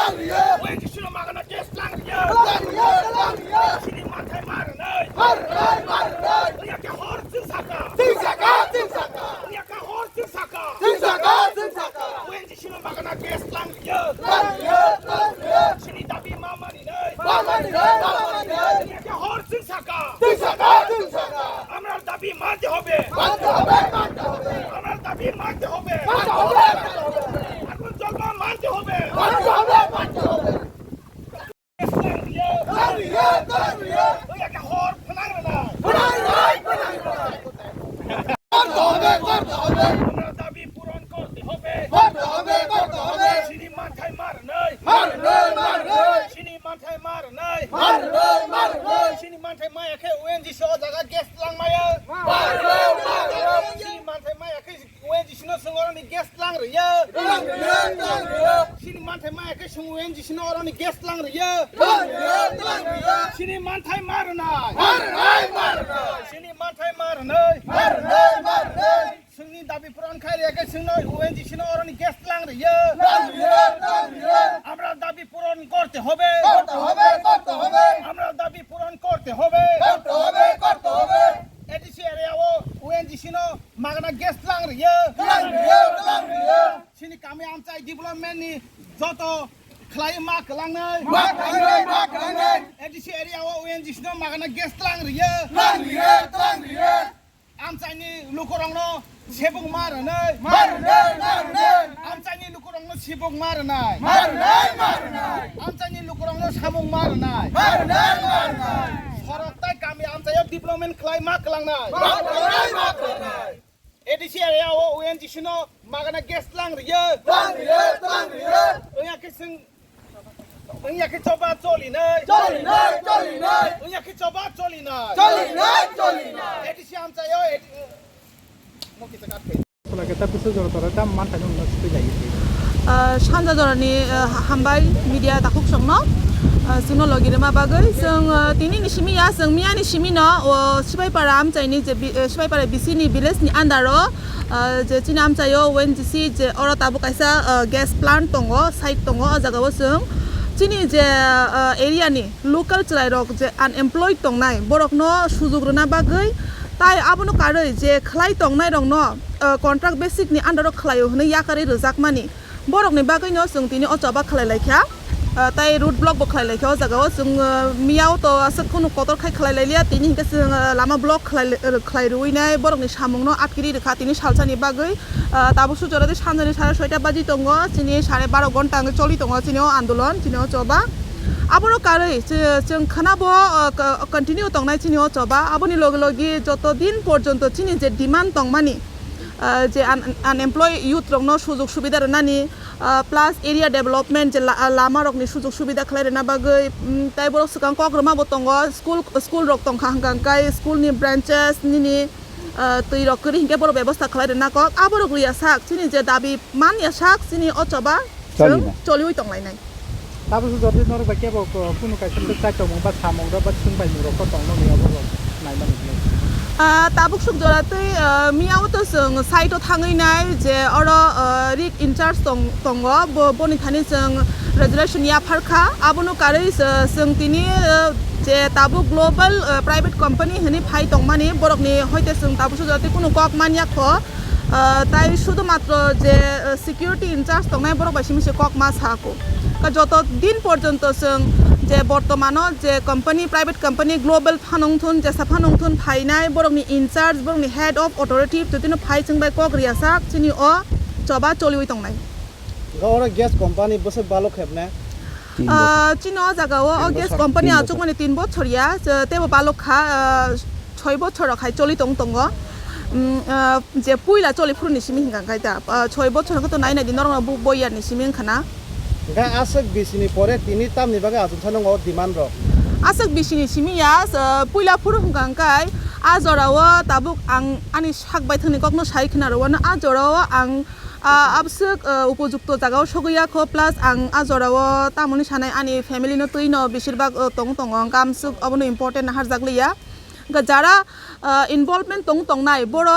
ONGC no magana gas lang riya sini mathai marnai ya ka hor saka ya ka hor saka ONGC no magana gas lang riya sini dabi mama ni nai ya ka hor saka amrar dabi mante hobe amrar dabi mante hobe এখন জলবা মানতে হবে ওই একটা হর ফেলার না আমরা দাবি পূরণ করতে হবে সিনি মাথায় মার নাই সিনি মাথায় মার নাই সিনি মাথায় মায় একে ONGC জায়গা গ্যাস লাং মায়া সিনি মাথায় মায় একে ONGC no sungoroni gas lang riya sini manthai ma ke sung ONGC no oroni gas lang riya sini manthai marnai sini manthai marnai sungni dabi puran khai riya ke sung ONGC no oroni gas lang riya amra dabi puron korte hobe amra dabi puron korte hobe ADC area o ONGC no magana gas lang riya sini kami amcai development ni joto khlai ma klangnai ADC area o ONGC no magana gas lang riya amcai ni lukurok no sebung marnai amcai ni lukurok no sebung marnai amcai ni lukurok no samung marnai Soroktai kami amcai development khlai ma klangnai ADC area o ONGC no magana gas lang riya oya ke sing oya ke coba coli nai oya ke coba coli nai ADC amcai yo mo kita kat Kalau kita bisa jual kita mantan yang nasi tu jadi. Sanda dorani hambai media takuk songno sungno logi rema bagai sung tini ni simi ya sung mia ni simi no Sipai param cai ni Sipai para bisi ni village ni andaro je cini am cai yo ONGC je ora tabu kaisa gas plant tongo site tongo jaga wo sung cini je area ni local chlai rok je unemployed tongnai borok no sujug rona bagai tai abono karoi je khlai tongnai rong no contract basic ni andaro khlaio hne yakari rojak mani borok ni bagai no sung tini ochoba khlai laikha tai root block bo khlai laikha jaga wo sung miao to asat kono kotor khai khlai lailia tini hingke sung lama block khlai ruinai borok ni samung no atkiri rekha tini salsani bagai tabu sujorade sanjani 6:30 baji tongo chini 12:30 ঘন্টা choli tongo chini o andolon chini o choba abono karoi जों खानाबो continue तंनाय chini o choba aboni logi logi joto din porjonto chini je demand tongmani je unemployed youth rokno sujog subida rani plus area development je lama rokni sujog subida khlai rena bagai tai borok sikang kogroma bo tongo school rok tongkha hangkang kai school ni branches ni tui rok kri hingke boro ব্যবস্থা khlai rena kok aborok riya sak chini je dabi man ya sak chini o choba जों choliui tonglai nai Tapi sudah di norok bagai apa pun kayak sempit saja mau bat samong dapat sumpai norok kau tong norok apa kok naik mana tabuk suk jorate miao to sung site to thangai nai je oro rik in charge tongo boni thani sung resolution ya pharkha abono karei sung tini je tabu global private company hani phai tongmani borok ni hoite sung tabu suk jorate kono kok mania kho তাই শুধুমাত্র যে security in charge তংনাই বড় বাসি মিশে cock মাস হাকো যত দিন পর্যন্ত जों যে বর্তমানো যে কোম্পানি প্রাইভেট কোম্পানি গ্লোবাল ফানংথুন যে সাফানংথুন ফাইনাই বরংনি ইনচার্জ বরংনি হেড অফ অথরিটি যদিনো ফাই जोंबाय কক রিয়াসাক চিনি অ চবা চলিউই তংনাই গাওরা গ্যাস কোম্পানি বসে ভালো খেবনা চিনো জাগাও অ গ্যাস কোম্পানি আচুক মানে 3 বছরিয়া তেবো ভালো খা 6 বছর খাই চলি তং তঙ্গ যে পুইলা চলি ফুরনি সিমিং গাঙ্গাইতা 6 বছর তো নাই নাই দিন নরং বইয়ার ni সিমিং খানা গা আসক বিসিনি পরে তিনি তামনি বাগে আজুন সানং ও ডিমান্ড র asok bisini simiya puila furu hungkangkai ajorawo tabuk ang ani sakbai thani kokno sai khnaro na ajorawo ang absuk উপযুক্ত জায়গাও সগইয়া খো প্লাস আং আজরাও তামনি সানাই আনি ফ্যামিলি ন তুইনো বেশিরভাগ তং তং কামসুক অবনো ইম্পর্টেন্ট হার জাগলিয়া যারা ইনভলভমেন্ট তং তং নাই বড়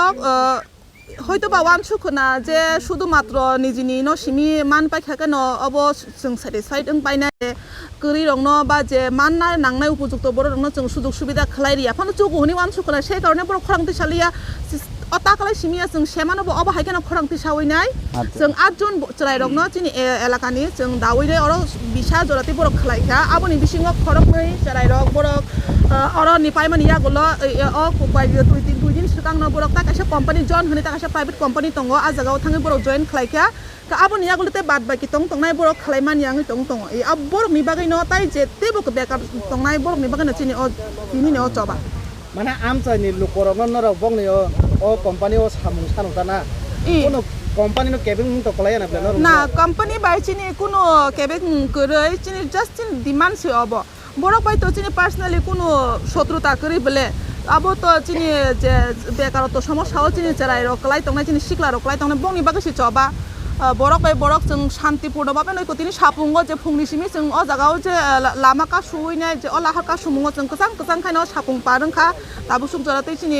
হয়তো বা ওয়ান সুখনা যে শুধুমাত্র নিজেনি ন সিমি মান পাইখাকে ন অব जों স্যাটিসফাইড পাইনাय গরি রং ন বা যে মাননাय নাংনাय উপযুক্ত বড় রং जों সুযোগ সুবিধা খালাইরিয়া ফানো চুগুনি ওয়ান সুখনা সেই কারণে বড় খরাংতি সালিয়া অতাকালাই সিমিয়া जों সেমানবো অব হাইকেন খরাংতি সাওইনাय जों 8 জন চলাই রং ন চিনি এলাকানি जों দাওইরে অর বিশা জরাতি বড় খালাইখা আবনি বিসিং খরকमै চলাই রং বড় অর নিপাইমানি ইয়াগুলো অ কুবাই দুই দিন সিগাং ন বড় তা কাছে কোম্পানি জন হনি তা কাছে প্রাইভেট কোম্পানি তঙ্গ আ জায়গাও থাঙে বড় জয়েন খালাইখা কা আবনি ইয়াগুলোতে বাদ বাকি তংনাই বড় খালাইমানি আঙি তং এই বড় মিবাগৈ ন তাই যেতে বক বেকার তংনাই বড় মিবাগৈ ন চিনি অ তিনি ন চবা মানে আমচাইনি লুকরক নরক বংনি ও কোম্পানি ও সামুং সানুতানা কোনো কোম্পানি নো কেবিং তো কলাই না প্লেন না কোম্পানি বাই চিনি কোনো কেবিং করে চিনি জাস্ট চিনি ডিমান্ড সে অব বড় পাই তো চিনি পার্সোনালি কোনো শত্রুতা করি বলে আবো তো চিনি যে বেকারত্ব সমস্যাও চিনি চেরাই রকলাই তংনাই চিনি শিকলা রকলাই তংনাই বংনি বাগৈ সি চবা বড়ক বাই বড়ক जों শান্তিপূর্ণভাবে নয় কতিনি সাপুঙ্গ যে ফুংনি সিমি जों অ জায়গাও যে লামা কা সুইনাय যে অ লাহার কা সুমুঙ্গ जों गोजां खायनो सापुं पारंखा दाबो सुख जराते चिनि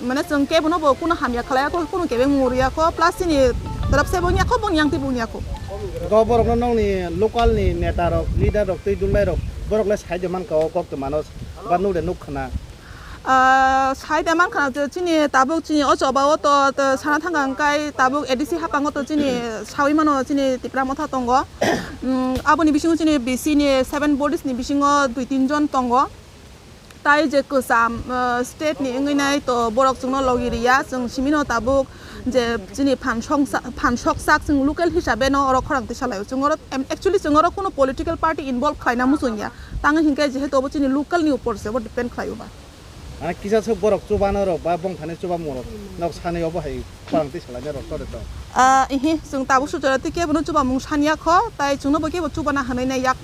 माने जों केबनो बो कुनो हामिया खालायाखौ कुनो केबे मुरियाखौ प्लास चिनि तरफसे बनियाखौ बनियांति बनियाखौ गबरक नंनि लोकल नि नेता रक लिडार रक तै दुलाय रक बरकले साइड मान का कक त मानस बानु दे नुखना साइड मान खाना चिनि ताबुक चिनि अ जबाव तो साना थांगांकाय ताबुक एडिसि हापांग तो चिनि सावि मानो चिनि तिप्रा मथा तंग आबनि बिसिंग चिनि बिसिनि 7 बडिस नि बिसिंग 2-3 जन तंग ताई जे कोसाम स्टेट नि इंगैनाय तो बरक जोंनो लगिरिया जों सिमिनो ताबुक जे चिनि फानसक साक जों लोकल हिसाबै न अर खरांति सालायो जों अर एक्चुअली जों अर कोनो पॉलिटिकल पार्टी इनवॉल्व खायना मुसुनिया तांग हिंकाय जेहेतु अब चिनि लोकल नि ऊपर से डिपेंड खायोबा आरो किसा सब बरक चुबानो रक बा बं थाने चुबा मरक नक सानै अब हाय खरांति सालाय रक तरे त इहि जों ताबु सुजराति केबनो चुबा मुं सानिया ख ताय जोंनो बके चुबाना हानाय याक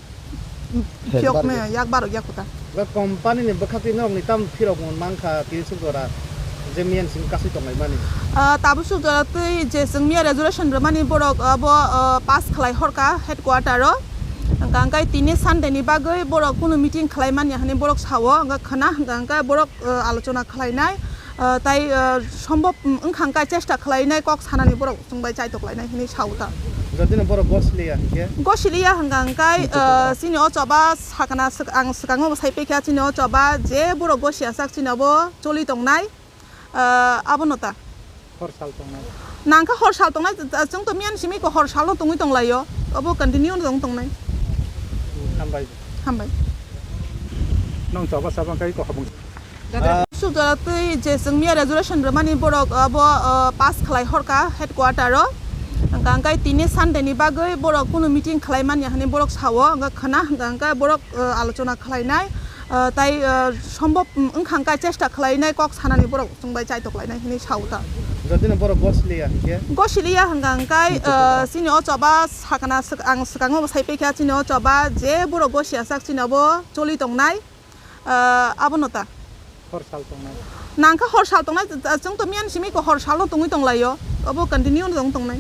फियक मे याक बारो याकुता बा कंपनी नि बखाति नक नि ताम फिरक मन मांखा कि सुगरा जे मेन सिं कासि तंनाय मानि ताबु सुजराति जे जों मिया रेजुलेशन रमानि बरक अब पास खलाय हरका हेडक्वार्टर गांगाय तिनि सानदेनि बागै बरक कुनु मिटिं खालायमानि हानि बरक सावो खाना गांगा बरक आलोचना खालायनाय ताई सम्भव ओंखांका चेष्टा खालायनाय कक सानानि बरक जोंबाय चाइतकलायनाय हिनि सावता जदिनो बरक गसिलिया हंगांगाय सिनि अचबा साकना आं सिगाङाव साइपेखा सिनि अचबा जे बरक गसिया साक सिनाबो चलि दंनाय आबनता हरसाल तंनाय नांका हरसाल दंनाय जों तो मियान सिमिखौ हरसाल दंङै दंलायो अब कन्टिन्यू दंनाय हामबाय नों जबा साबांकाय को हाबुं सुजरातै जे जों मिया रेजुलेशन रमानि बरक अब पास खालाय हरका हेडक्वार्टर गांगाय तिनि सानदेनि बागै बरक कुनु मिटिं खालायमानि हानि बरक सावो खाना गांगा बरक आलोचना खालायनाय ताई सम्भव ओंखांका चेष्टा खालायनाय कक सानानि बरक जोंबाय चाइतकलायनाय हिनि सावता जदिनो बरक गसिलिया हंगांगाय सिनि अचबा साकना आं सिगाङाव साइपेखा सिनि अचबा जे बरक गसिया साक सिनाबो चलि दंनाय आबनता हरसाल तंनाय नांका हरसाल दंनाय जों तो मियान सिमिखौ हरसाल दंङै दंलायो अब कन्टिन्यू दंनाय